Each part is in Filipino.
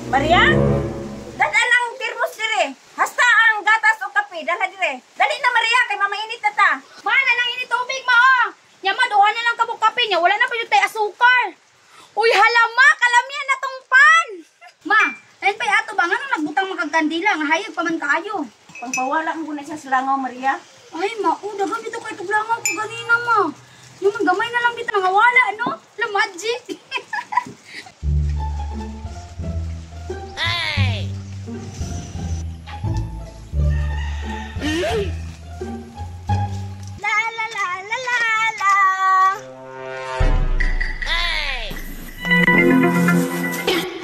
Maria? Dadaan ang termos dire. Hasta ang gatas o kape. Dala dire. Dali na Maria, kay mamainit na ta. Ma, nang init tubig ma oh. Nya ma, duha na lang kabuk kape niya. Wala na pa yung tay asukar. Uy, halama, kalamian na tong pan. Ma, ayun pa'y ato ba nga nang nagbutang makagkandila. Nga hayag pa man kaayo. Pangpawala mo na sa silangaw, Maria. Ay ma, dagan dito kay tuglangaw ko ganina ma. Yung gamay na lang dito nangawala, no? La magic. La la la la la la. Hey!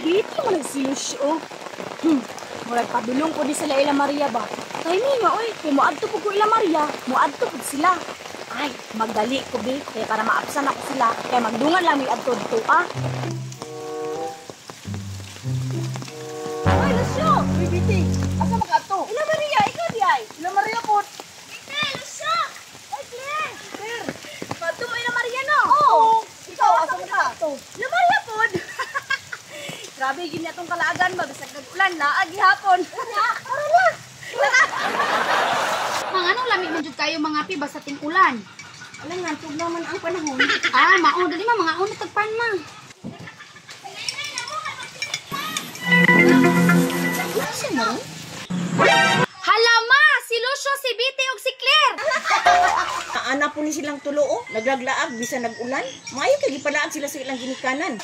Dito mo nagsilusyo. Murag padulong ko di sila ila Maria ba? Kay mi nga oy, kay moadto ko ila Maria, moadto ko sila. Ay, magdali ko bi, kaya para maapsan ako sila, kaya magdungan lang mi adto dito ah. Ay, Lucio! Uy, Biti! Asa makato? Ila Maria, ikaw di ay. Ila Maria po. Hindi, Lucio! Ay, Claire! Claire! Maadto mo ila Maria no? Oo! Ikaw, asa makato? Ila Maria po! Grabe, gini atong kalaagan ba? Bisag nag-ulan na, agihapon. Tara na! Mga anong lamig mo dyan kayo mga pi, basta ting-ulan? Alam nga, tug naman ang panahon. Ah, mao dali ma, mga unit tagpan ma. Hala ma, si Lucio, si Biti ug si Claire. Ana po ni silang tulo, oh. Naglaglaag, bisa nag-ulan. Maayo kay gipalaag sila sa ilang ginikanan.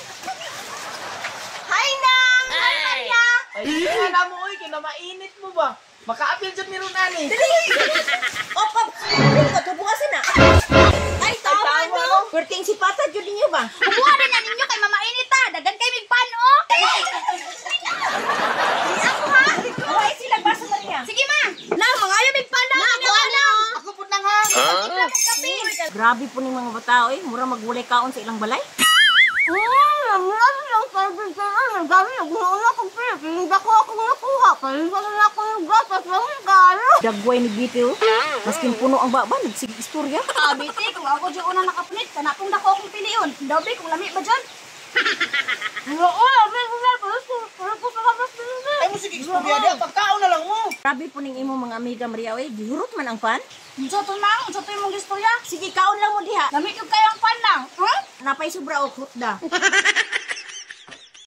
Hi, Nang! Hi, Maria! Ay, kaya mo, uy, kinamainit mo ba? Makaapil dyan ni Runani. Dali! Op! Dali ka, tubukasin na. Ay, tama no? Perting si Pata, dyan ninyo ba? Kubuha na ninyo kay Mama Inita, dagan kay mig pan oh. Ako ha? Ay, sila basa Maria. Sige ma. Na, mga ayo mig pan na. Ako po na nga. Grabe po ng mga bata, eh. Mura magwalay kaon sa ilang balay. Dagway ni Biti, oh. Maskin puno ang baba, nagsige istorya. Ah, Biti, kung ako dyan unang nakapunit, kanapong dako akong piliyon. Dabi, kung lami ba dyan? Ay mo sige, istorya di. Pagkaon na lang mo. Grabe po ng imo mga amiga Maria, eh. Gihurot man ang pan. Unsa to nang, unsa to imong istorya? Sige, kaon lang mo diha. Lami ko kayang pan nang. Huh? Napay sobra o hutda.